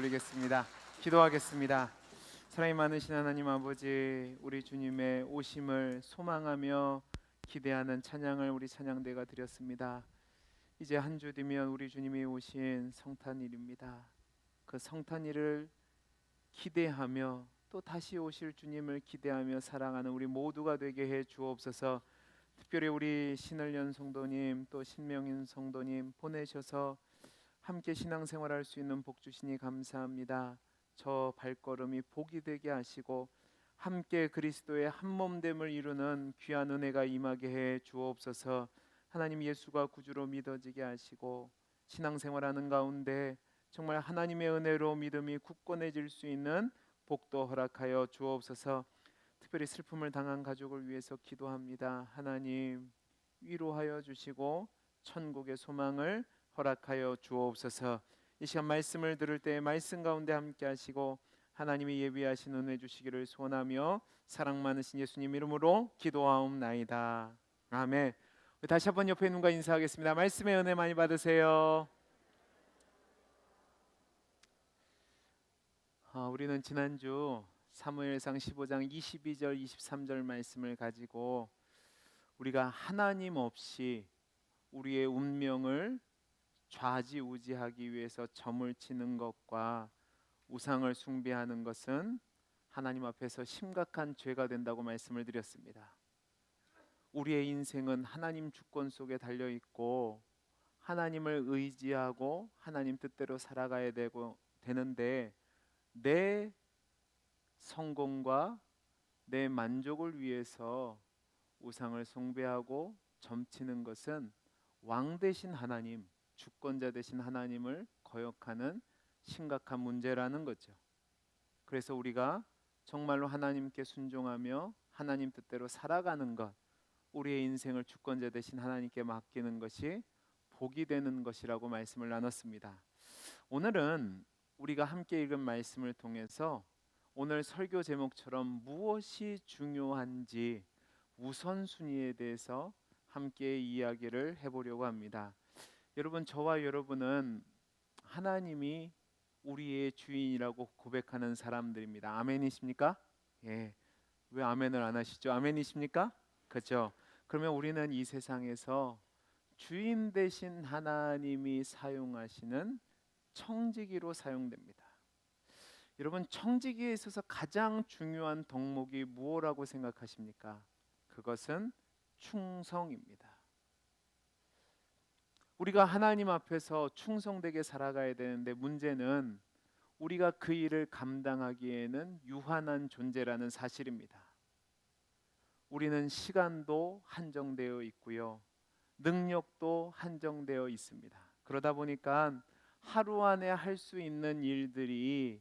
올리겠습니다. 기도하겠습니다. 사랑이 많으신 하나님 아버지, 우리 주님의 오심을 소망하며 기대하는 찬양을 우리 찬양대가 드렸습니다. 이제 한 주 뒤면 우리 주님이 오신 성탄일입니다. 그 성탄일을 기대하며 또 다시 오실 주님을 기대하며 살아가는 우리 모두가 되게 해 주옵소서. 특별히 우리 신을연 성도님 또 신명인 성도님 보내셔서 함께 신앙생활할 수 있는 복 주시니 감사합니다. 저 발걸음이 복이 되게 하시고 함께 그리스도의 한몸됨을 이루는 귀한 은혜가 임하게 해 주옵소서. 하나님 예수가 구주로 믿어지게 하시고 신앙생활하는 가운데 정말 하나님의 은혜로 믿음이 굳건해질 수 있는 복도 허락하여 주옵소서. 특별히 슬픔을 당한 가족을 위해서 기도합니다. 하나님 위로하여 주시고 천국의 소망을 허락하여 주옵소서. 이 시간 말씀을 들을 때 말씀 가운데 함께 하시고 하나님이 예비하신 은혜 주시기를 소원하며 사랑 많으신 예수님 이름으로 기도하옵나이다. 아멘. 다시 한번 옆에 있는 분과 인사하겠습니다. 말씀의 은혜 많이 받으세요. 우리는 지난주 사무엘상 15장 22절 23절 말씀을 가지고 우리가 하나님 없이 우리의 운명을 좌지우지하기 위해서 점을 치는 것과 우상을 숭배하는 것은 하나님 앞에서 심각한 죄가 된다고 말씀을 드렸습니다. 우리의 인생은 하나님 주권 속에 달려 있고 하나님을 의지하고 하나님 뜻대로 살아가야 되는데 내 성공과 내 만족을 위해서 우상을 숭배하고 점치는 것은 왕 되신 하나님, 주권자 되신 하나님을 거역하는 심각한 문제라는 거죠. 그래서 우리가 정말로 하나님께 순종하며 하나님 뜻대로 살아가는 것, 우리의 인생을 주권자 되신 하나님께 맡기는 것이 복이 되는 것이라고 말씀을 나눴습니다. 오늘은 우리가 함께 읽은 말씀을 통해서 오늘 설교 제목처럼 무엇이 중요한지 우선순위에 대해서 함께 이야기를 해보려고 합니다. 여러분, 저와 여러분은 하나님이 우리의 주인이라고 고백하는 사람들입니다. 아멘이십니까? 예. 왜 아멘을 안 하시죠? 아멘이십니까? 그렇죠. 그러면 우리는 이 세상에서 주인 되신 하나님이 사용하시는 청지기로 사용됩니다. 여러분, 청지기에 있어서 가장 중요한 덕목이 무엇이라고 생각하십니까? 그것은 충성입니다. 우리가 하나님 앞에서 충성되게 살아가야 되는데 문제는 우리가 그 일을 감당하기에는 유한한 존재라는 사실입니다. 우리는 시간도 한정되어 있고요, 능력도 한정되어 있습니다. 그러다 보니까 하루 안에 할 수 있는 일들이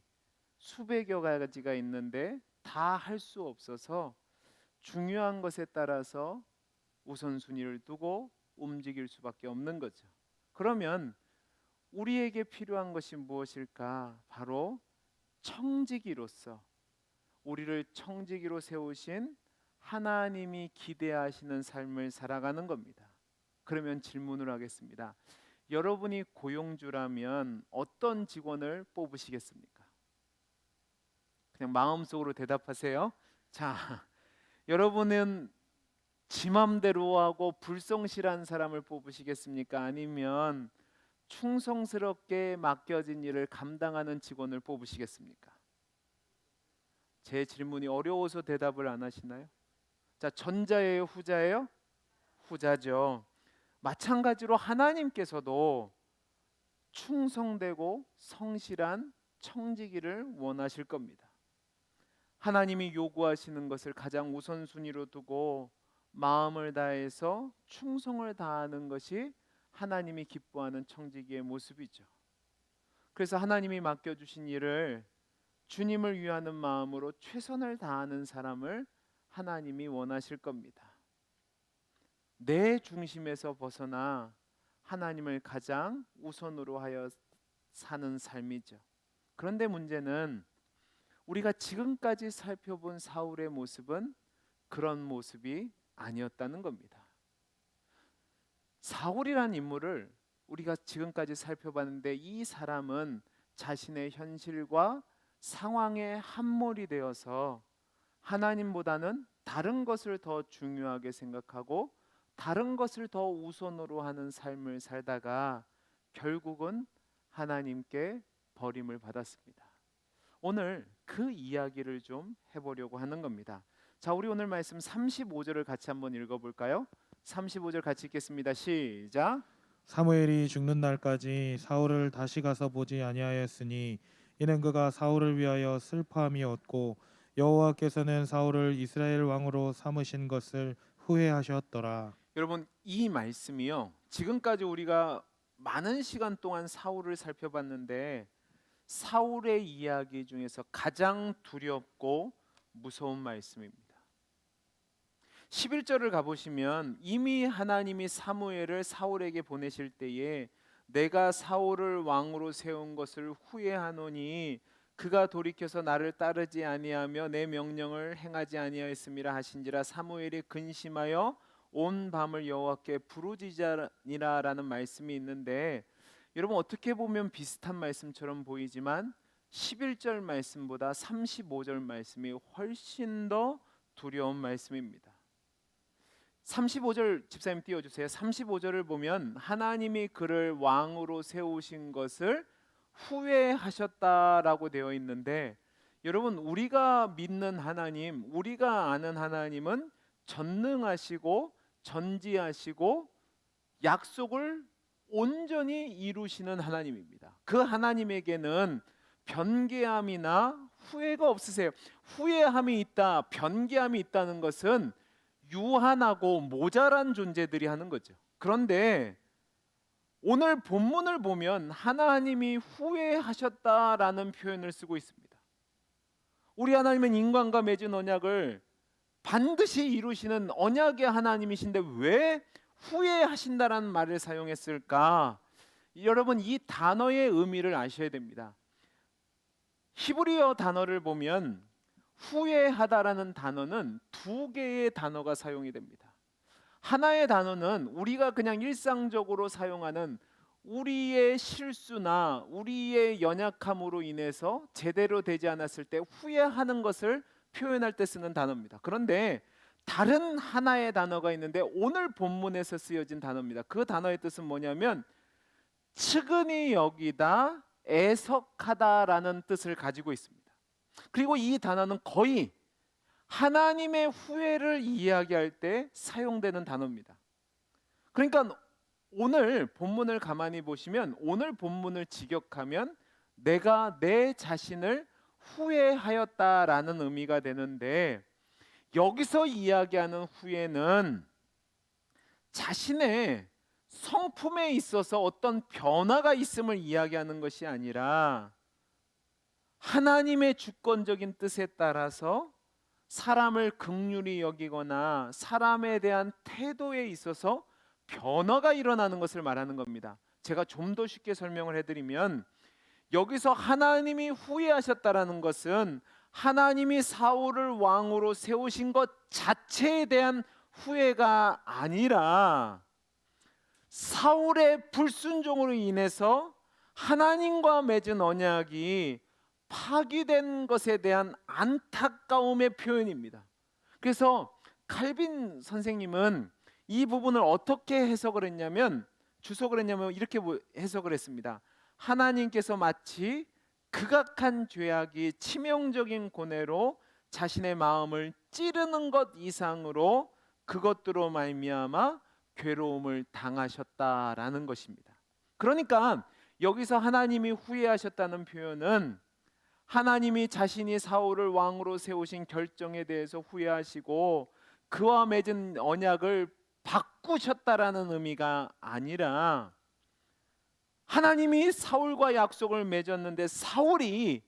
수백여 가지가 있는데 다 할 수 없어서 중요한 것에 따라서 우선순위를 두고 움직일 수밖에 없는 거죠. 그러면 우리에게 필요한 것이 무엇일까? 바로 청지기로서 우리를 청지기로 세우신 하나님이 기대하시는 삶을 살아가는 겁니다. 그러면 질문을 하겠습니다. 여러분이 고용주라면 어떤 직원을 뽑으시겠습니까? 그냥 마음속으로 대답하세요. 자, 여러분은 지 맘대로 하고 불성실한 사람을 뽑으시겠습니까? 아니면 충성스럽게 맡겨진 일을 감당하는 직원을 뽑으시겠습니까? 제 질문이 어려워서 대답을 안 하시나요? 자, 전자예요, 후자예요? 후자죠. 마찬가지로 하나님께서도 충성되고 성실한 청지기를 원하실 겁니다. 하나님이 요구하시는 것을 가장 우선순위로 두고 마음을 다해서 충성을 다하는 것이 하나님이 기뻐하는 청지기의 모습이죠. 그래서 하나님이 맡겨주신 일을 주님을 위하는 마음으로 최선을 다하는 사람을 하나님이 원하실 겁니다. 내 중심에서 벗어나 하나님을 가장 우선으로 하여 사는 삶이죠. 그런데 문제는 우리가 지금까지 살펴본 사울의 모습은 그런 모습이 아니었다는 겁니다. 사울이라는 인물을 우리가 지금까지 살펴봤는데 이 사람은 자신의 현실과 상황에 함몰이 되어서 하나님보다는 다른 것을 더 중요하게 생각하고 다른 것을 더 우선으로 하는 삶을 살다가 결국은 하나님께 버림을 받았습니다. 오늘 그 이야기를 좀 해보려고 하는 겁니다. 자, 우리 오늘 말씀 35절을 같이 한번 읽어볼까요? 35절 같이 읽겠습니다. 시작. 사무엘이 죽는 날까지 사울을 다시 가서 보지 아니하였으니 이는 그가 사울을 위하여 슬퍼함이었고 여호와께서는 사울을 이스라엘 왕으로 삼으신 것을 후회하셨더라. 여러분, 이 말씀이요, 지금까지 우리가 많은 시간 동안 사울을 살펴봤는데 사울의 이야기 중에서 가장 두렵고 무서운 말씀입니다. 11절을 가보시면 이미 하나님이 사무엘을 사울에게 보내실 때에 내가 사울을 왕으로 세운 것을 후회하노니 그가 돌이켜서 나를 따르지 아니하며 내 명령을 행하지 아니하였음이라 하신지라 사무엘이 근심하여 온 밤을 여호와께 부르짖으니라라는 말씀이 있는데, 여러분 어떻게 보면 비슷한 말씀처럼 보이지만 11절 말씀보다 35절 말씀이 훨씬 더 두려운 말씀입니다. 35절 집사님 띄워주세요. 35절을 보면 하나님이 그를 왕으로 세우신 것을 후회하셨다라고 되어 있는데, 여러분 우리가 믿는 하나님, 우리가 아는 하나님은 전능하시고 전지하시고 약속을 온전히 이루시는 하나님입니다. 그 하나님에게는 변개함이나 후회가 없으세요. 후회함이 있다, 변개함이 있다는 것은 유한하고 모자란 존재들이 하는 거죠. 그런데 오늘 본문을 보면 하나님이 후회하셨다라는 표현을 쓰고 있습니다. 우리 하나님은 인간과 맺은 언약을 반드시 이루시는 언약의 하나님이신데 왜 후회하신다라는 말을 사용했을까? 여러분 이 단어의 의미를 아셔야 됩니다. 히브리어 단어를 보면 후회하다라는 단어는 두 개의 단어가 사용이 됩니다. 하나의 단어는 우리가 그냥 일상적으로 사용하는 우리의 실수나 우리의 연약함으로 인해서 제대로 되지 않았을 때 후회하는 것을 표현할 때 쓰는 단어입니다. 그런데 다른 하나의 단어가 있는데 오늘 본문에서 쓰여진 단어입니다. 그 단어의 뜻은 뭐냐면 측은히 여기다 애석하다라는 뜻을 가지고 있습니다. 그리고 이 단어는 거의 하나님의 후회를 이야기할 때 사용되는 단어입니다. 그러니까 오늘 본문을 가만히 보시면 오늘 본문을 직역하면 내가 내 자신을 후회하였다라는 의미가 되는데, 여기서 이야기하는 후회는 자신의 성품에 있어서 어떤 변화가 있음을 이야기하는 것이 아니라 하나님의 주권적인 뜻에 따라서 사람을 긍휼히 여기거나 사람에 대한 태도에 있어서 변화가 일어나는 것을 말하는 겁니다. 제가 좀 더 쉽게 설명을 해드리면 여기서 하나님이 후회하셨다라는 것은 하나님이 사울을 왕으로 세우신 것 자체에 대한 후회가 아니라 사울의 불순종으로 인해서 하나님과 맺은 언약이 파기된 것에 대한 안타까움의 표현입니다. 그래서 칼빈 선생님은 이 부분을 어떻게 해석을 했냐면 이렇게 해석을 했습니다. 하나님께서 마치 극악한 죄악이 치명적인 고뇌로 자신의 마음을 찌르는 것 이상으로 그것들로 말미암아 괴로움을 당하셨다라는 것입니다. 그러니까 여기서 하나님이 후회하셨다는 표현은 하나님이 자신이 사울을 왕으로 세우신 결정에 대해서 후회하시고 그와 맺은 언약을 바꾸셨다라는 의미가 아니라, 하나님이 사울과 약속을 맺었는데 사울이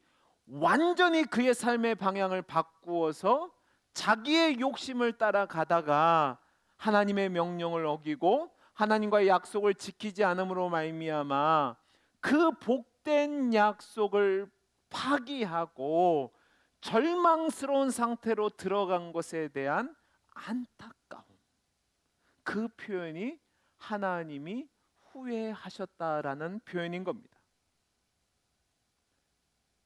완전히 그의 삶의 방향을 바꾸어서 자기의 욕심을 따라가다가 하나님의 명령을 어기고 하나님과의 약속을 지키지 않음으로 말미암아 그 복된 약속을 파기하고 절망스러운 상태로 들어간 것에 대한 안타까움, 그 표현이 하나님이 후회하셨다라는 표현인 겁니다.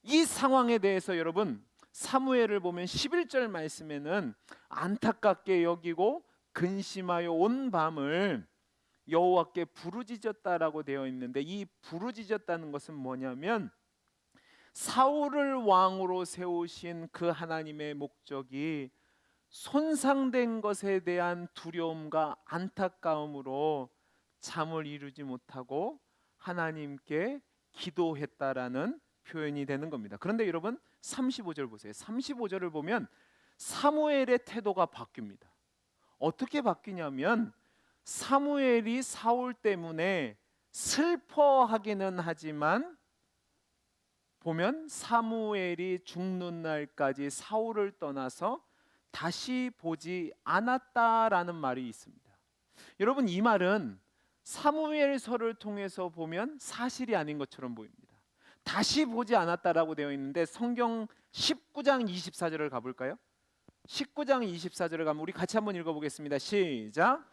이 상황에 대해서 여러분 사무엘을 보면 11절 말씀에는 안타깝게 여기고 근심하여 온 밤을 여호와께 부르짖었다라고 되어 있는데, 이 부르짖었다는 것은 뭐냐면 사울을 왕으로 세우신 그 하나님의 목적이 손상된 것에 대한 두려움과 안타까움으로 잠을 이루지 못하고 하나님께 기도했다라는 표현이 되는 겁니다. 그런데 여러분 35절 보세요. 35절을 보면 사무엘의 태도가 바뀝니다. 어떻게 바뀌냐면 사무엘이 사울 때문에 슬퍼하기는 하지만 보면 사무엘이 죽는 날까지 사울을 떠나서 다시 보지 않았다라는 말이 있습니다. 여러분 이 말은 사무엘서를 통해서 보면 사실이 아닌 것처럼 보입니다. 다시 보지 않았다라고 되어 있는데 성경 19장 24절을 가볼까요? 19장 24절을 가면 우리 같이 한번 읽어보겠습니다. 시작.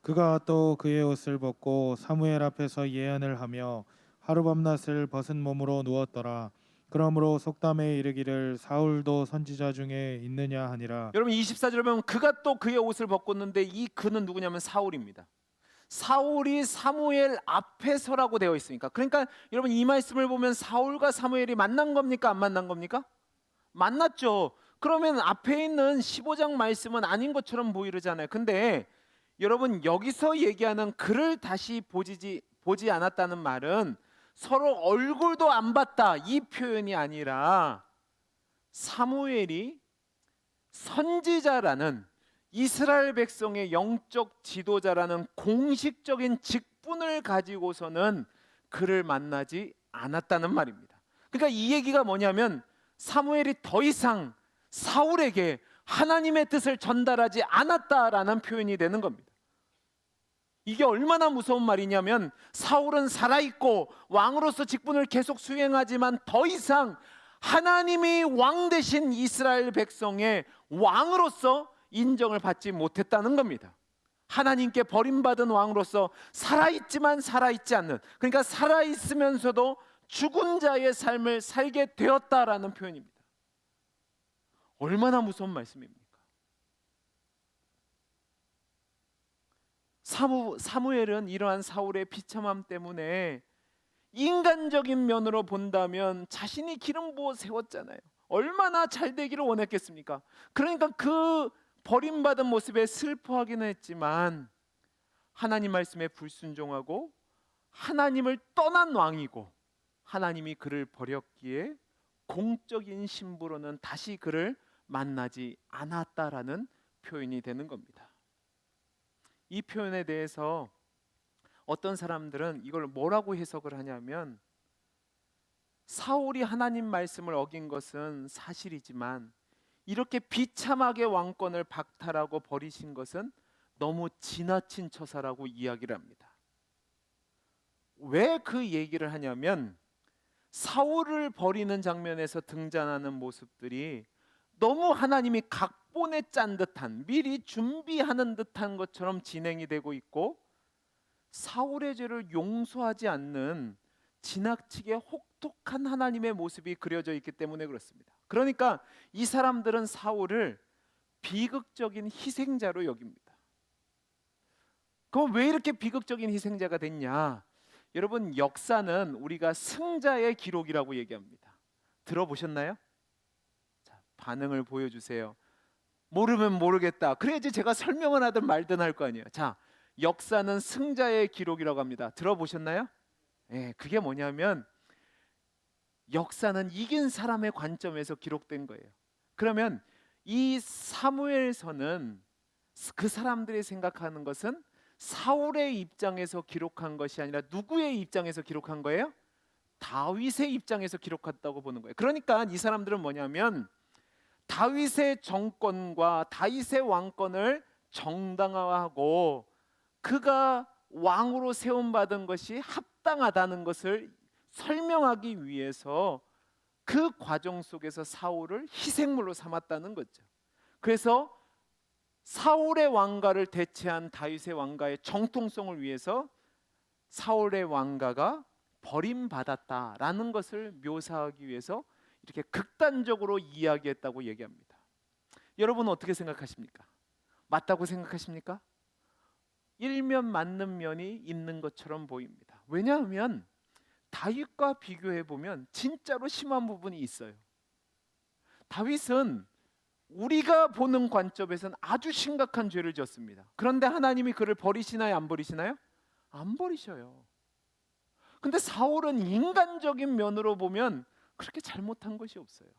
그가 또 그의 옷을 벗고 사무엘 앞에서 예언을 하며 하룻밤낮을 벗은 몸으로 누웠더라. 그러므로 속담에 이르기를 사울도 선지자 중에 있느냐 하니라. 여러분 24절을 보면 그가 또 그의 옷을 벗었는데 이 그는 누구냐면 사울입니다. 사울이 사무엘 앞에서라고 되어 있으니까, 그러니까 여러분 이 말씀을 보면 사울과 사무엘이 만난 겁니까? 안 만난 겁니까? 만났죠. 그러면 앞에 있는 15장 말씀은 아닌 것처럼 보이잖아요. 근데 여러분 여기서 얘기하는 그를 다시 보지 않았다는 말은 서로 얼굴도 안 봤다 이 표현이 아니라 사무엘이 선지자라는 이스라엘 백성의 영적 지도자라는 공식적인 직분을 가지고서는 그를 만나지 않았다는 말입니다. 그러니까 이 얘기가 뭐냐면 사무엘이 더 이상 사울에게 하나님의 뜻을 전달하지 않았다라는 표현이 되는 겁니다. 이게 얼마나 무서운 말이냐면 사울은 살아있고 왕으로서 직분을 계속 수행하지만 더 이상 하나님이 왕 되신 이스라엘 백성의 왕으로서 인정을 받지 못했다는 겁니다. 하나님께 버림받은 왕으로서 살아있지만 살아있지 않는, 그러니까 살아있으면서도 죽은 자의 삶을 살게 되었다라는 표현입니다. 얼마나 무서운 말씀입니까? 사무엘은 이러한 사울의 비참함 때문에 인간적인 면으로 본다면 자신이 기름 부어 세웠잖아요. 얼마나 잘 되기를 원했겠습니까? 그러니까 그 버림받은 모습에 슬퍼하기는 했지만 하나님 말씀에 불순종하고 하나님을 떠난 왕이고 하나님이 그를 버렸기에 공적인 신부로는 다시 그를 만나지 않았다라는 표현이 되는 겁니다. 이 표현에 대해서 어떤 사람들은 이걸 뭐라고 해석을 하냐면 사울이 하나님 말씀을 어긴 것은 사실이지만 이렇게 비참하게 왕권을 박탈하고 버리신 것은 너무 지나친 처사라고 이야기를 합니다. 왜 그 얘기를 하냐면 사울을 버리는 장면에서 등장하는 모습들이 너무 하나님이 각본에 짠 듯한, 미리 준비하는 듯한 것처럼 진행이 되고 있고 사울의 죄를 용서하지 않는 지나치게 혹독한 하나님의 모습이 그려져 있기 때문에 그렇습니다. 그러니까 이 사람들은 사울을 비극적인 희생자로 여깁니다. 그럼 왜 이렇게 비극적인 희생자가 됐냐? 여러분 역사는 우리가 승자의 기록이라고 얘기합니다. 들어보셨나요? 자, 반응을 보여주세요. 모르면 모르겠다. 그래야지 제가 설명을 하든 말든 할 거 아니에요. 자, 역사는 승자의 기록이라고 합니다. 들어보셨나요? 네, 그게 뭐냐면 역사는 이긴 사람의 관점에서 기록된 거예요. 그러면 이 사무엘서는 그 사람들이 생각하는 것은 사울의 입장에서 기록한 것이 아니라 누구의 입장에서 기록한 거예요? 다윗의 입장에서 기록했다고 보는 거예요. 그러니까 이 사람들은 뭐냐면 다윗의 정권과 다윗의 왕권을 정당화하고 그가 왕으로 세움받은 것이 합당하다는 것을 설명하기 위해서 그 과정 속에서 사울을 희생물로 삼았다는 거죠. 그래서 사울의 왕가를 대체한 다윗의 왕가의 정통성을 위해서 사울의 왕가가 버림받았다라는 것을 묘사하기 위해서 이렇게 극단적으로 이야기했다고 얘기합니다. 여러분은 어떻게 생각하십니까? 맞다고 생각하십니까? 일면 맞는 면이 있는 것처럼 보입니다. 왜냐하면 다윗과 비교해 보면 진짜로 심한 부분이 있어요. 다윗은 우리가 보는 관점에서는 아주 심각한 죄를 지었습니다. 그런데 하나님이 그를 버리시나요, 안 버리시나요? 안 버리셔요. 근데 사울은 인간적인 면으로 보면 그렇게 잘못한 것이 없어요.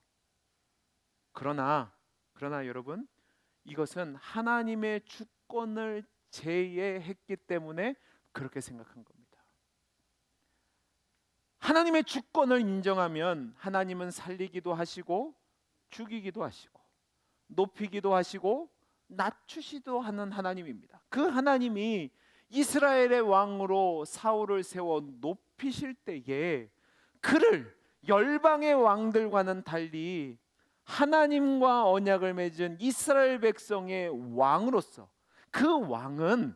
그러나 여러분, 이것은 하나님의 주권을 제외했기 때문에 그렇게 생각한 겁니다. 하나님의 주권을 인정하면 하나님은 살리기도 하시고 죽이기도 하시고 높이기도 하시고 낮추시도 하는 하나님입니다. 그 하나님이 이스라엘의 왕으로 사울을 세워 높이실 때에 그를 열방의 왕들과는 달리 하나님과 언약을 맺은 이스라엘 백성의 왕으로서, 그 왕은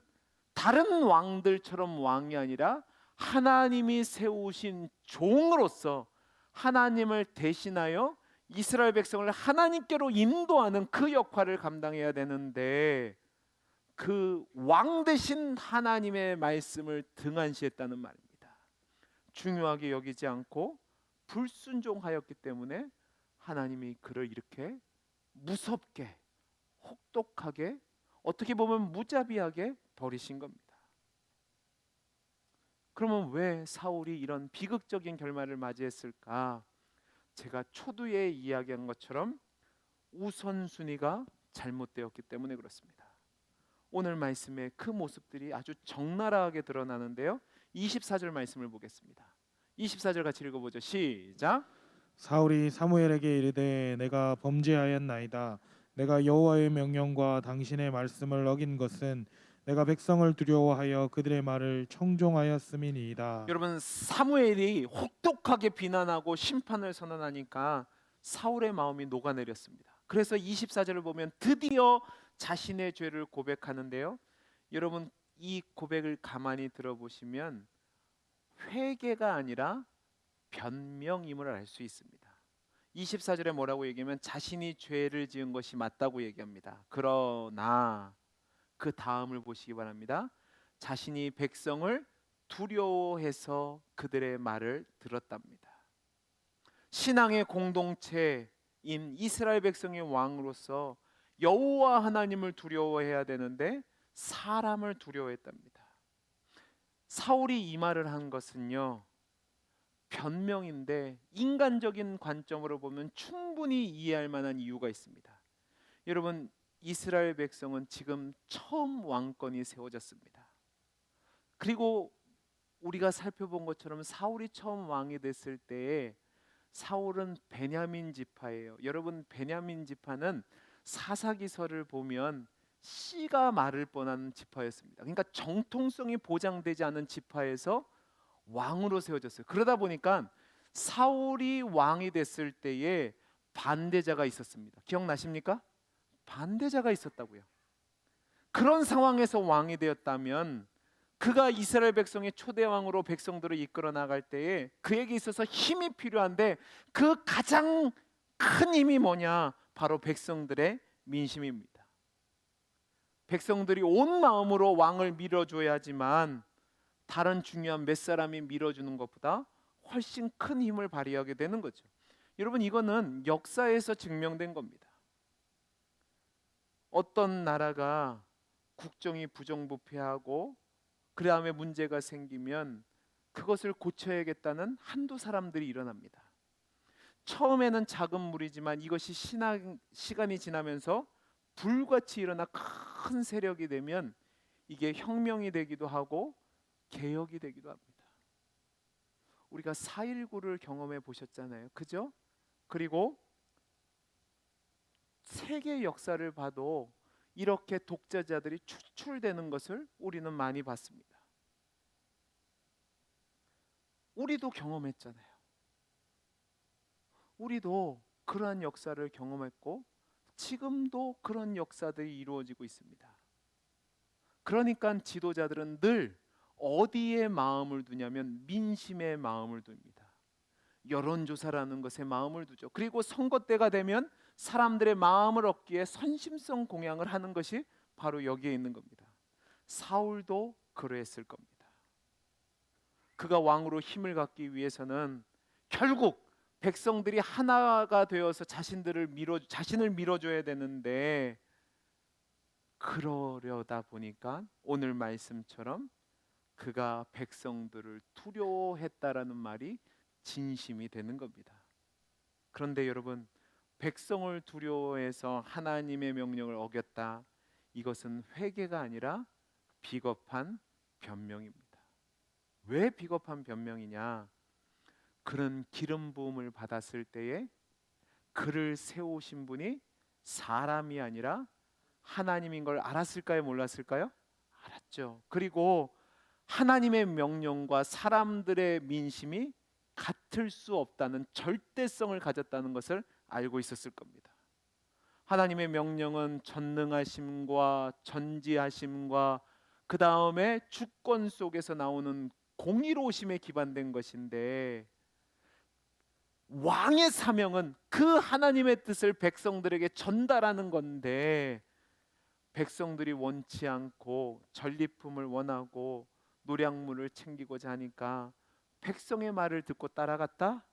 다른 왕들처럼 왕이 아니라 하나님이 세우신 종으로서 하나님을 대신하여 이스라엘 백성을 하나님께로 인도하는 그 역할을 감당해야 되는데, 그 왕 대신 하나님의 말씀을 등한시했다는 말입니다. 중요하게 여기지 않고 불순종하였기 때문에 하나님이 그를 이렇게 무섭게, 혹독하게, 어떻게 보면 무자비하게 버리신 겁니다. 그러면 왜 사울이 이런 비극적인 결말을 맞이했을까? 제가 초두에 이야기한 것처럼 우선순위가 잘못되었기 때문에 그렇습니다. 오늘 말씀에 그 모습들이 아주 적나라하게 드러나는데요. 24절 말씀을 보겠습니다. 24절 같이 읽어보죠. 시작. 사울이 사무엘에게 이르되 내가 범죄하였나이다. 내가 여호와의 명령과 당신의 말씀을 어긴 것은 내가 백성을 두려워하여 그들의 말을 청종하였음이니이다. 여러분, 사무엘이 혹독하게 비난하고 심판을 선언하니까 사울의 마음이 녹아내렸습니다. 그래서 24절을 보면 드디어 자신의 죄를 고백하는데요. 여러분, 이 고백을 가만히 들어보시면 회개가 아니라 변명임을 알 수 있습니다. 24절에 뭐라고 얘기하면 자신이 죄를 지은 것이 맞다고 얘기합니다. 그러나 그 다음을 보시기 바랍니다. 자신이 백성을 두려워해서 그들의 말을 들었답니다. 신앙의 공동체인 이스라엘 백성의 왕으로서 여호와 하나님을 두려워해야 되는데 사람을 두려워했답니다. 사울이 이 말을 한 것은요, 변명인데 인간적인 관점으로 보면 충분히 이해할 만한 이유가 있습니다. 여러분, 이스라엘 백성은 지금 처음 왕권이 세워졌습니다. 그리고 우리가 살펴본 것처럼 사울이 처음 왕이 됐을 때에 사울은 베냐민 지파예요. 여러분, 베냐민 지파는 사사기서를 보면 씨가 마를 뻔한 지파였습니다. 그러니까 정통성이 보장되지 않은 지파에서 왕으로 세워졌어요. 그러다 보니까 사울이 왕이 됐을 때에 반대자가 있었습니다. 기억나십니까? 반대자가 있었다고요. 그런 상황에서 왕이 되었다면 그가 이스라엘 백성의 초대 왕으로 백성들을 이끌어 나갈 때에 그에게 있어서 힘이 필요한데 그 가장 큰 힘이 뭐냐? 바로 백성들의 민심입니다. 백성들이 온 마음으로 왕을 밀어줘야지만 다른 중요한 몇 사람이 밀어주는 것보다 훨씬 큰 힘을 발휘하게 되는 거죠. 여러분, 이거는 역사에서 증명된 겁니다. 어떤 나라가 국정이 부정부패하고 그 다음에 문제가 생기면 그것을 고쳐야겠다는 한두 사람들이 일어납니다. 처음에는 작은 무리지만 이것이 시간이 지나면서 불같이 일어나 큰 세력이 되면 이게 혁명이 되기도 하고 개혁이 되기도 합니다. 우리가 4.19를 경험해 보셨잖아요. 그죠? 그리고 세계 역사를 봐도 이렇게 독재자들이 추출되는 것을 우리는 많이 봤습니다. 우리도 경험했잖아요. 우리도 그러한 역사를 경험했고 지금도 그런 역사들이 이루어지고 있습니다. 그러니까 지도자들은 늘 어디에 마음을 두냐면 민심에 마음을 둡니다. 여론조사라는 것에 마음을 두죠. 그리고 선거 때가 되면 사람들의 마음을 얻기에 선심성 공양을 하는 것이 바로 여기에 있는 겁니다. 사울도 그러했을 겁니다. 그가 왕으로 힘을 갖기 위해서는 결국 백성들이 하나가 되어서 자신을 밀어줘야 되는데, 그러려다 보니까 오늘 말씀처럼 그가 백성들을 두려워했다라는 말이 진심이 되는 겁니다. 그런데 여러분, 백성을 두려워해서 하나님의 명령을 어겼다, 이것은 회개가 아니라 비겁한 변명입니다. 왜 비겁한 변명이냐? 그런 기름 부음을 받았을 때에 그를 세우신 분이 사람이 아니라 하나님인 걸 알았을까요? 몰랐을까요? 알았죠. 그리고 하나님의 명령과 사람들의 민심이 같을 수 없다는 절대성을 가졌다는 것을 알고 있었을 겁니다. 하나님의 명령은 전능하심과 전지하심과 그 다음에 주권 속에서 나오는 공의로우심에 기반된 것인데, 왕의 사명은 그 하나님의 뜻을 백성들에게 전달하는 건데, 백성들이 원치 않고 전리품을 원하고 노량물을 챙기고자 하니까 백성의 말을 듣고 따라갔다?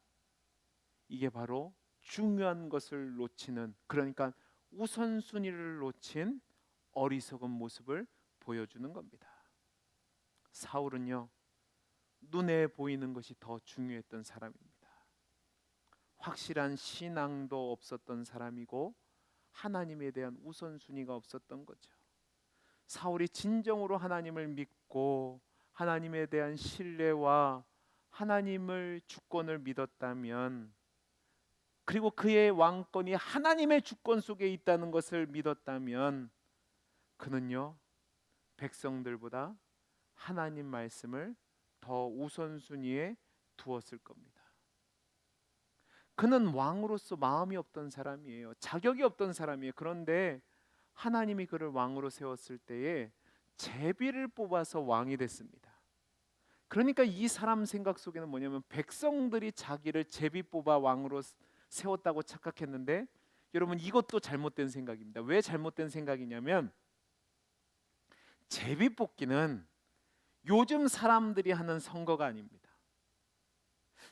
이게 바로 중요한 것을 놓치는, 그러니까 우선순위를 놓친 어리석은 모습을 보여주는 겁니다. 사울은요, 눈에 보이는 것이 더 중요했던 사람입니다. 확실한 신앙도 없었던 사람이고 하나님에 대한 우선순위가 없었던 거죠. 사울이 진정으로 하나님을 믿고 하나님에 대한 신뢰와 하나님을 주권을 믿었다면, 그리고 그의 왕권이 하나님의 주권 속에 있다는 것을 믿었다면, 그는요, 백성들보다 하나님 말씀을 더 우선순위에 두었을 겁니다. 그는 왕으로서 마음이 없던 사람이에요. 자격이 없던 사람이에요. 그런데 하나님이 그를 왕으로 세웠을 때에 제비를 뽑아서 왕이 됐습니다. 그러니까 이 사람 생각 속에는 뭐냐면, 백성들이 자기를 제비 뽑아 왕으로 세웠다고 착각했는데, 여러분, 이것도 잘못된 생각입니다. 왜 잘못된 생각이냐면, 제비 뽑기는 요즘 사람들이 하는 선거가 아닙니다.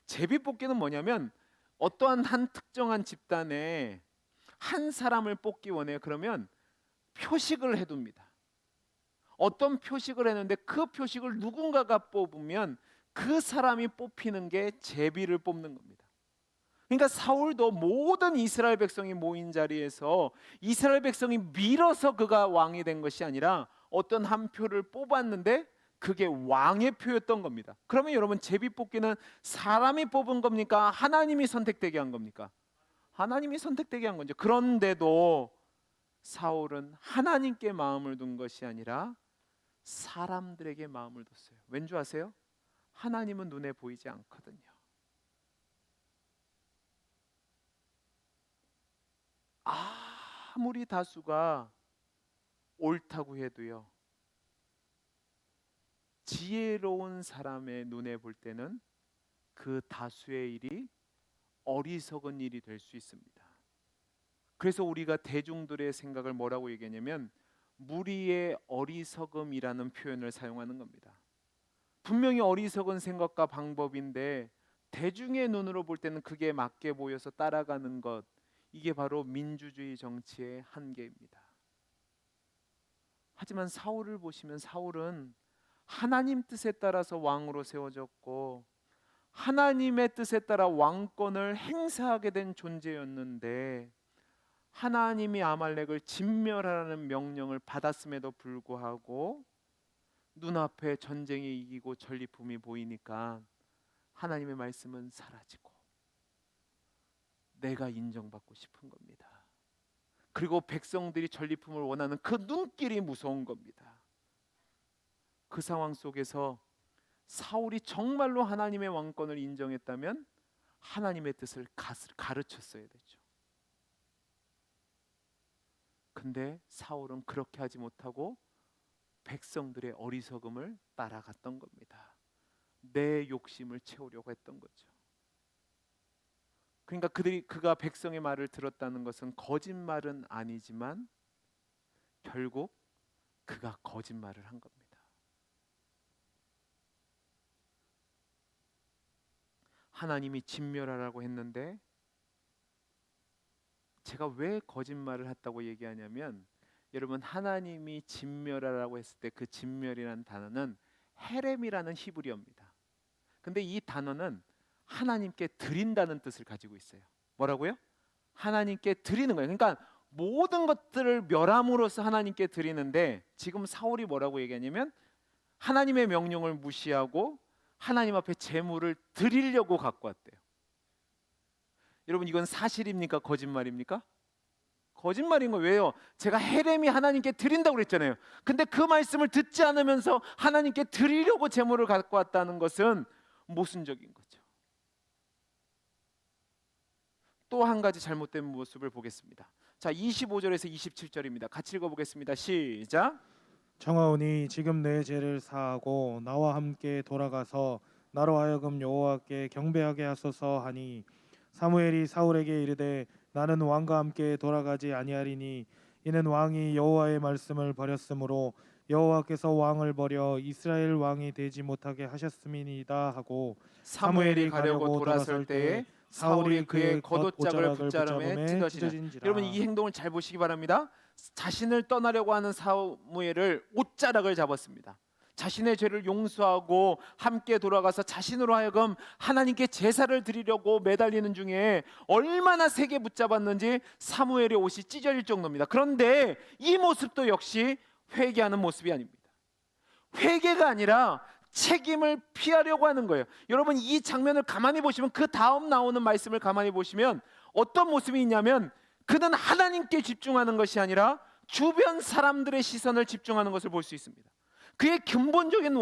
제비 뽑기는 뭐냐면, 어떠한 한 특정한 집단에 한 사람을 뽑기 원해요. 그러면 표식을 해둡니다. 어떤 표식을 했는데 그 표식을 누군가가 뽑으면 그 사람이 뽑히는 게 제비를 뽑는 겁니다. 그러니까 사울도 모든 이스라엘 백성이 모인 자리에서 이스라엘 백성이 밀어서 그가 왕이 된 것이 아니라 어떤 한 표를 뽑았는데 그게 왕의 표였던 겁니다. 그러면 여러분, 제비 뽑기는 사람이 뽑은 겁니까? 하나님이 선택되게 한 겁니까? 하나님이 선택되게 한 거죠. 그런데도 사울은 하나님께 마음을 둔 것이 아니라 사람들에게 마음을 뒀어요. 왠지 아세요? 하나님은 눈에 보이지 않거든요. 아무리 다수가 옳다고 해도요, 지혜로운 사람의 눈에 볼 때는 그 다수의 일이 어리석은 일이 될 수 있습니다. 그래서 우리가 대중들의 생각을 뭐라고 얘기하냐면 무리의 어리석음이라는 표현을 사용하는 겁니다. 분명히 어리석은 생각과 방법인데 대중의 눈으로 볼 때는 그게 맞게 보여서 따라가는 것, 이게 바로 민주주의 정치의 한계입니다. 하지만 사울을 보시면 사울은 하나님 뜻에 따라서 왕으로 세워졌고 하나님의 뜻에 따라 왕권을 행사하게 된 존재였는데, 하나님이 아말렉을 진멸하라는 명령을 받았음에도 불구하고 눈앞에 전쟁이 이기고 전리품이 보이니까 하나님의 말씀은 사라지고 내가 인정받고 싶은 겁니다. 그리고 백성들이 전리품을 원하는 그 눈길이 무서운 겁니다. 그 상황 속에서 사울이 정말로 하나님의 왕권을 인정했다면 하나님의 뜻을 가르쳤어야 되죠. 근데 사울은 그렇게 하지 못하고 백성들의 어리석음을 따라갔던 겁니다. 내 욕심을 채우려고 했던 거죠. 그러니까 그가 백성의 말을 들었다는 것은 거짓말은 아니지만 결국 그가 거짓말을 한 겁니다. 하나님이 진멸하라고 했는데 제가 왜 거짓말을 했다고 얘기하냐면, 여러분, 하나님이 진멸하라고 했을 때 그 진멸이라는 단어는 헤렘이라는 히브리어입니다. 근데 이 단어는 하나님께 드린다는 뜻을 가지고 있어요. 뭐라고요? 하나님께 드리는 거예요. 그러니까 모든 것들을 멸함으로써 하나님께 드리는데, 지금 사울이 뭐라고 얘기하냐면 하나님의 명령을 무시하고 하나님 앞에 제물을 드리려고 갖고 왔대요. 여러분, 이건 사실입니까? 거짓말입니까? 거짓말인 거예요. 왜요? 제가 헤렘이 하나님께 드린다고 그랬잖아요. 근데 그 말씀을 듣지 않으면서 하나님께 드리려고 제물을 갖고 왔다는 것은 모순적인 거죠. 또 한 가지 잘못된 모습을 보겠습니다. 자, 25절에서 27절입니다. 같이 읽어보겠습니다. 시작. 청하오니 지금 내 죄를 사하고 나와 함께 돌아가서 나로 하여금 여호와께 경배하게 하소서 하니, 사무엘이 사울에게 이르되 나는 왕과 함께 돌아가지 아니하리니 이는 왕이 여호와의 말씀을 버렸으므로 여호와께서 왕을 버려 이스라엘 왕이 되지 못하게 하셨음이니이다 하고, 사무엘이 가려고 돌아설 때에 사울이 그의 겉옷장을 붙자름에 찢어지니라. 여러분, 이 행동을 잘 보시기 바랍니다. 자신을 떠나려고 하는 사무엘을 옷자락을 잡았습니다. 자신의 죄를 용서하고 함께 돌아가서 자신으로 하여금 하나님께 제사를 드리려고 매달리는 중에 얼마나 세게 붙잡았는지 사무엘의 옷이 찢어질 정도입니다. 그런데 이 모습도 역시 회개하는 모습이 아닙니다. 회개가 아니라 책임을 피하려고 하는 거예요. 여러분, 이 장면을 가만히 보시면, 그 다음 나오는 말씀을 가만히 보시면 어떤 모습이 있냐면, 그는 하나님께 집중하는 것이 아니라 주변 사람들의 시선을 집중하는 것을 볼 수 있습니다. 그의 근본적인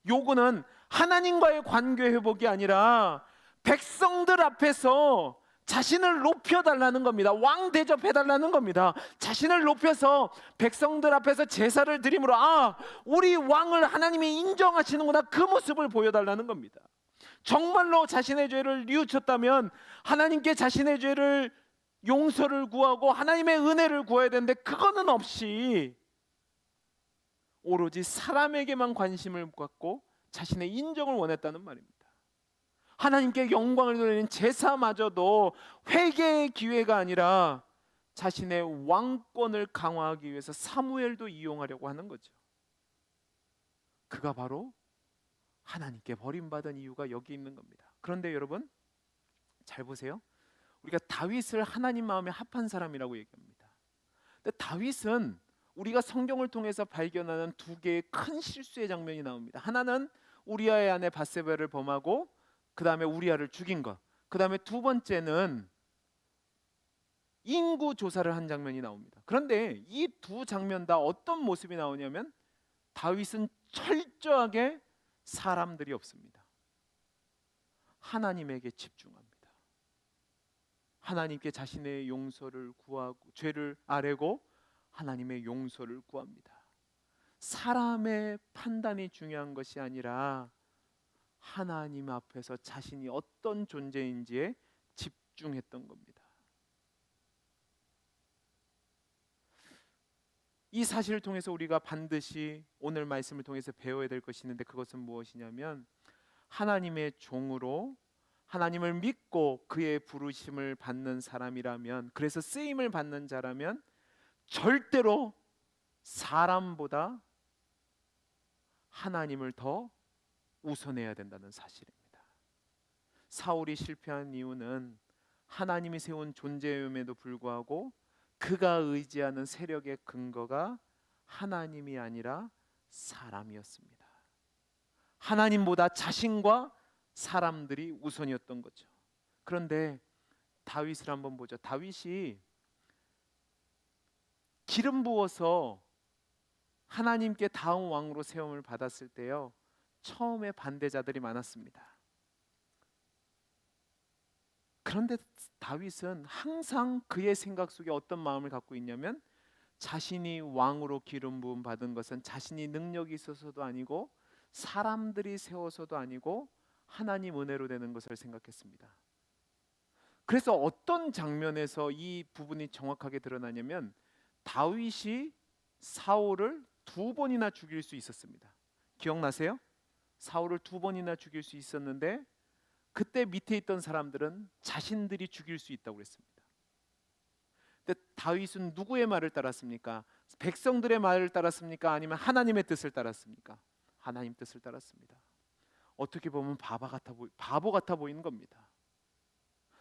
요구는 하나님과의 관계 회복이 아니라 백성들 앞에서 자신을 높여달라는 겁니다. 왕 대접해달라는 겁니다. 자신을 높여서 백성들 앞에서 제사를 드림으로, 우리 왕을 하나님이 인정하시는구나, 그 모습을 보여달라는 겁니다. 정말로 자신의 죄를 뉘우쳤다면 하나님께 자신의 죄를 용서를 구하고 하나님의 은혜를 구해야 되는데, 그거는 없이 오로지 사람에게만 관심을 갖고 자신의 인정을 원했다는 말입니다. 하나님께 영광을 돌리는 제사마저도 회개의 기회가 아니라 자신의 왕권을 강화하기 위해서 사무엘도 이용하려고 하는 거죠. 그가 바로 하나님께 버림받은 이유가 여기 있는 겁니다. 그런데 여러분, 잘 보세요. 우리가 다윗을 하나님 마음에 합한 사람이라고 얘기합니다. 근데 다윗은 우리가 성경을 통해서 발견하는 두 개의 큰 실수의 장면이 나옵니다. 하나는 우리아의 아내 밧세바를 범하고 그 다음에 우리아를 죽인 것. 그 다음에 두 번째는 인구 조사를 한 장면이 나옵니다. 그런데 이 두 장면 다 어떤 모습이 나오냐면, 다윗은 철저하게 사람들이 없습니다. 하나님에게 집중합니다. 하나님께 자신의 용서를 구하고 죄를 아뢰고 하나님의 용서를 구합니다. 사람의 판단이 중요한 것이 아니라 하나님 앞에서 자신이 어떤 존재인지에 집중했던 겁니다. 이 사실을 통해서 우리가 반드시 오늘 말씀을 통해서 배워야 될 것이 있는데, 그것은 무엇이냐면, 하나님의 종으로 하나님을 믿고 그의 부르심을 받는 사람이라면, 그래서 쓰임을 받는 자라면 절대로 사람보다 하나님을 더 우선해야 된다는 사실입니다. 사울이 실패한 이유는 하나님이 세운 존재임에도 불구하고 그가 의지하는 세력의 근거가 하나님이 아니라 사람이었습니다. 하나님보다 자신과 사람들이 우선이었던 거죠. 그런데 다윗을 한번 보죠. 다윗이 기름 부어서 하나님께 다음 왕으로 세움을 받았을 때요, 처음에 반대자들이 많았습니다. 그런데 다윗은 항상 그의 생각 속에 어떤 마음을 갖고 있냐면, 자신이 왕으로 기름 부음 받은 것은 자신이 능력이 있어서도 아니고 사람들이 세워서도 아니고 하나님 은혜로 되는 것을 생각했습니다. 그래서 어떤 장면에서 이 부분이 정확하게 드러나냐면 다윗이 사울을 두 번이나 죽일 수 있었습니다. 기억나세요? 사울을 두 번이나 죽일 수 있었는데 그때 밑에 있던 사람들은 자신들이 죽일 수 있다고 그랬습니다. 근데 다윗은 누구의 말을 따랐습니까? 백성들의 말을 따랐습니까? 아니면 하나님의 뜻을 따랐습니까? 하나님 뜻을 따랐습니다. 어떻게 보면 바보 같아 보이는 겁니다.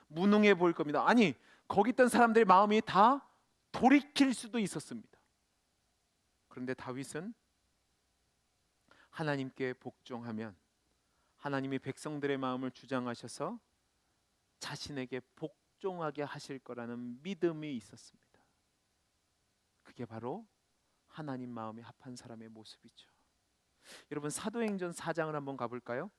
무능해 보일 겁니다. 아니, 거기 있던 사람들의 마음이 다 돌이킬 수도 있었습니다. 그런데 다윗은 하나님께 복종하면 하나님이 백성들의 마음을 주장하셔서 자신에게 복종하게 하실 거라는 믿음이 있었습니다. 그게 바로 하나님 마음에 합한 사람의 모습이죠. 여러분 사도행전 4장을 한번 가볼까요?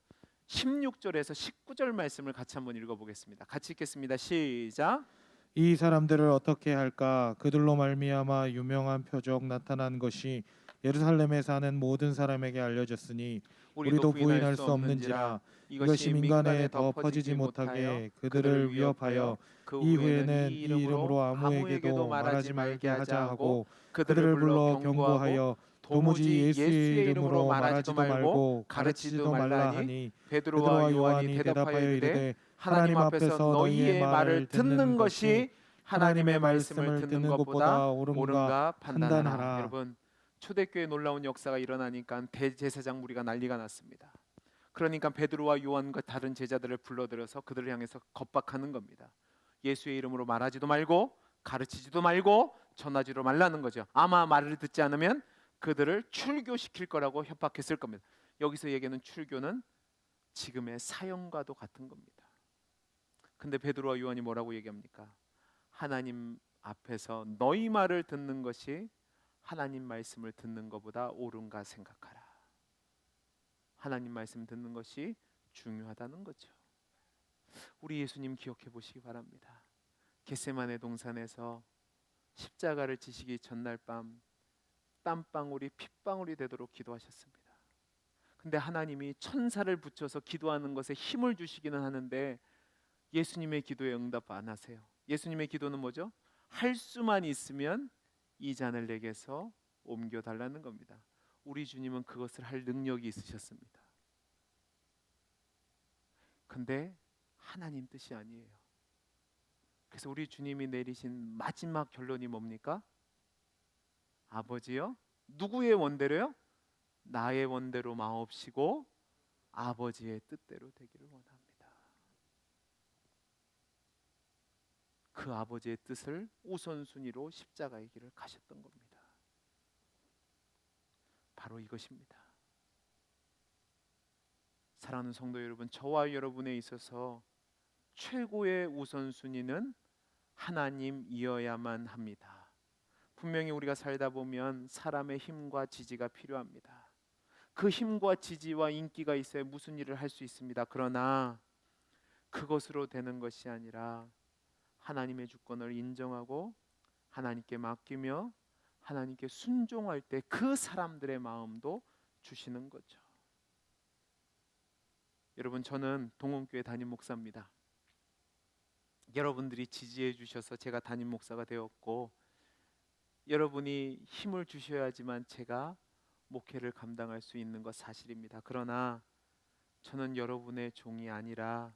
16절에서 19절 말씀을 같이 한번 읽어보겠습니다. 같이 읽겠습니다. 시작. 이 사람들을 어떻게 할까? 그들로 말미암아 유명한 표적 나타난 것이 예루살렘에 사는 모든 사람에게 알려졌으니 우리도 부인할 수 없는지라. 이것이 민간에 더 퍼지지 못하게 그들을 위협하여 그 이후에는 이 이 이름으로 아무에게도 말하지 말게 하자 하고 그들을 불러 경고하고 도무지 예수의 이름으로 말하지도 말하지도 말고 가르치지도 말라 하니 베드로와 요한이 대답하여 이르되 하나님 앞에서 너희의 말을 듣는 것이 하나님의 말씀을 듣는 것보다 옳은가 판단하라. 여러분 초대교회 놀라운 역사가 일어나니까 대제사장 무리가 난리가 났습니다. 그러니까 베드로와 요한과 다른 제자들을 불러들여서 그들을 향해서 겁박하는 겁니다. 예수의 이름으로 말하지도 말고 가르치지도 말고 전하지도 말라는 거죠. 아마 말을 듣지 않으면 그들을 출교시킬 거라고 협박했을 겁니다. 여기서 얘기하는 출교는 지금의 사형과도 같은 겁니다. 근데 베드로와 요한이 뭐라고 얘기합니까? 하나님 앞에서 너희 말을 듣는 것이 하나님 말씀을 듣는 것보다 옳은가 생각하라. 하나님 말씀 듣는 것이 중요하다는 거죠. 우리 예수님 기억해 보시기 바랍니다. 겟세마네 동산에서 십자가를 지시기 전날 밤 땀방울이 핏방울이 되도록 기도하셨습니다. 근데 하나님이 천사를 붙여서 기도하는 것에 힘을 주시기는 하는데 예수님의 기도에 응답 안 하세요. 예수님의 기도는 뭐죠? 할 수만 있으면 이 잔을 내게서 옮겨 달라는 겁니다. 우리 주님은 그것을 할 능력이 있으셨습니다. 근데 하나님 뜻이 아니에요. 그래서 우리 주님이 내리신 마지막 결론이 뭡니까? 아버지요, 누구의 원대로요? 나의 원대로 마옵시고 아버지의 뜻대로 되기를 원합니다. 그 아버지의 뜻을 우선순위로 십자가의 길을 가셨던 겁니다. 바로 이것입니다. 사랑하는 성도 여러분, 저와 여러분에 있어서 최고의 우선순위는 하나님이어야만 합니다. 분명히 우리가 살다 보면 사람의 힘과 지지가 필요합니다. 그 힘과 지지와 인기가 있어야 무슨 일을 할 수 있습니다. 그러나 그것으로 되는 것이 아니라 하나님의 주권을 인정하고 하나님께 맡기며 하나님께 순종할 때 그 사람들의 마음도 주시는 거죠. 여러분, 저는 동원교회 담임 목사입니다. 여러분들이 지지해 주셔서 제가 담임 목사가 되었고 여러분이 힘을 주셔야지만 제가 목회를 감당할 수 있는 것 사실입니다. 그러나 저는 여러분의 종이 아니라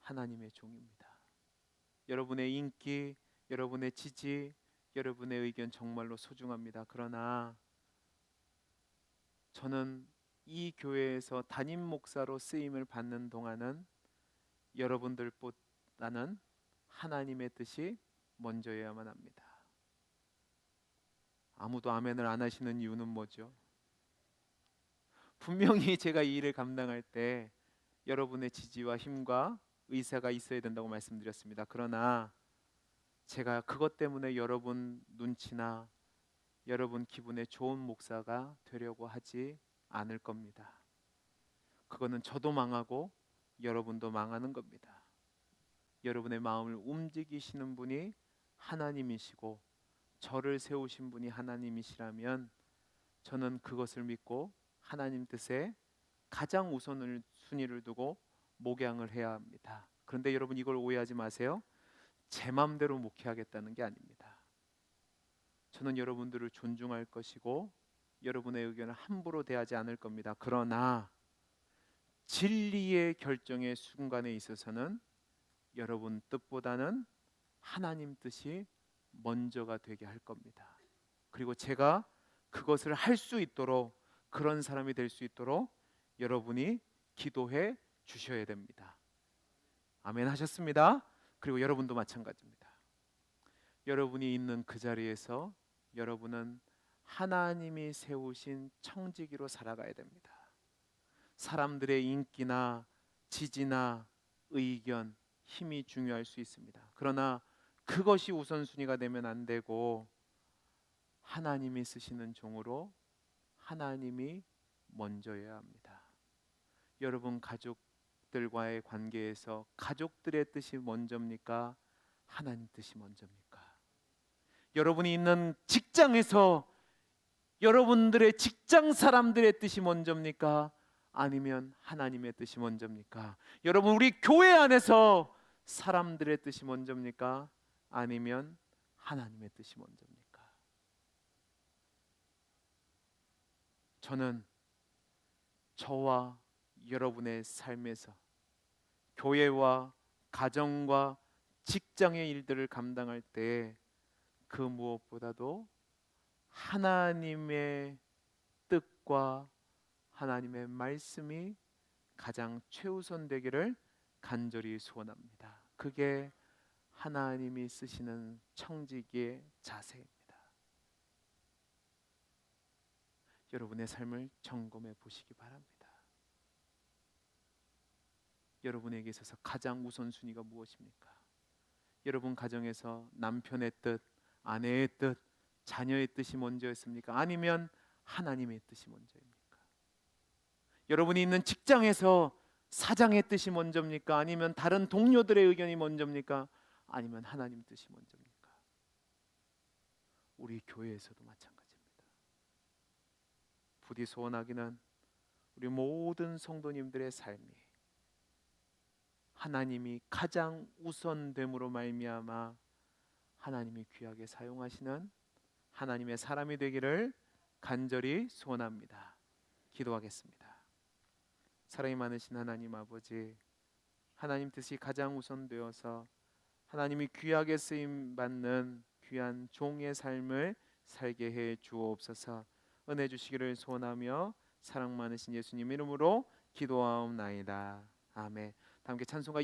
하나님의 종입니다. 여러분의 인기, 여러분의 지지, 여러분의 의견 정말로 소중합니다. 그러나 저는 이 교회에서 담임 목사로 쓰임을 받는 동안은 여러분들보다는 하나님의 뜻이 먼저여야만 합니다. 아무도 아멘을 안 하시는 이유는 뭐죠? 분명히 제가 이 일을 감당할 때 여러분의 지지와 힘과 의사가 있어야 된다고 말씀드렸습니다. 그러나 제가 그것 때문에 여러분 눈치나 여러분 기분에 좋은 목사가 되려고 하지 않을 겁니다. 그거는 저도 망하고 여러분도 망하는 겁니다. 여러분의 마음을 움직이시는 분이 하나님이시고 저를 세우신 분이 하나님이시라면 저는 그것을 믿고 하나님 뜻에 가장 우선순위를 두고 목양을 해야 합니다. 그런데 여러분 이걸 오해하지 마세요. 제 마음대로 목회하겠다는 게 아닙니다. 저는 여러분들을 존중할 것이고 여러분의 의견을 함부로 대하지 않을 겁니다. 그러나 진리의 결정의 순간에 있어서는 여러분 뜻보다는 하나님 뜻이 먼저가 되게 할 겁니다. 그리고 제가 그것을 할 수 있도록, 그런 사람이 될 수 있도록 여러분이 기도해 주셔야 됩니다. 아멘 하셨습니다. 그리고 여러분도 마찬가지입니다. 여러분이 있는 그 자리에서 여러분은 하나님이 세우신 청지기로 살아가야 됩니다. 사람들의 인기나 지지나 의견, 힘이 중요할 수 있습니다. 그러나 그것이 우선순위가 되면 안 되고 하나님이 쓰시는 종으로 하나님이 먼저여야 합니다. 여러분 가족들과의 관계에서 가족들의 뜻이 먼저입니까? 하나님 뜻이 먼저입니까? 여러분이 있는 직장에서 여러분들의 직장 사람들의 뜻이 먼저입니까? 아니면 하나님의 뜻이 먼저입니까? 여러분 우리 교회 안에서 사람들의 뜻이 먼저입니까? 아니면 하나님의 뜻이 먼저입니까? 저는 저와 여러분의 삶에서 교회와 가정과 직장의 일들을 감당할 때 그 무엇보다도 하나님의 뜻과 하나님의 말씀이 가장 최우선 되기를 간절히 소원합니다. 그게 하나님이 쓰시는 청지기의 자세입니다. 여러분의 삶을 점검해 보시기 바랍니다. 여러분에게 있어서 가장 우선순위가 무엇입니까? 여러분 가정에서 남편의 뜻, 아내의 뜻, 자녀의 뜻이 먼저였습니까? 아니면 하나님의 뜻이 먼저입니까? 여러분이 있는 직장에서 사장의 뜻이 먼저입니까? 아니면 다른 동료들의 의견이 먼저입니까? 아니면 하나님 뜻이 먼저입니까? 우리 교회에서도 마찬가지입니다. 부디 소원하기는 우리 모든 성도님들의 삶이 하나님이 가장 우선됨으로 말미암아 하나님이 귀하게 사용하시는 하나님의 사람이 되기를 간절히 소원합니다. 기도하겠습니다. 사랑이 많으신 하나님 아버지, 하나님 뜻이 가장 우선되어서 하나님이 귀하게 쓰임 받는 귀한 종의 삶을 살게 해 주옵소서. 은혜 주시기를 소원하며 사랑 많으신 예수님 이름으로 기도하옵나이다. 아멘. 다 함께 찬송가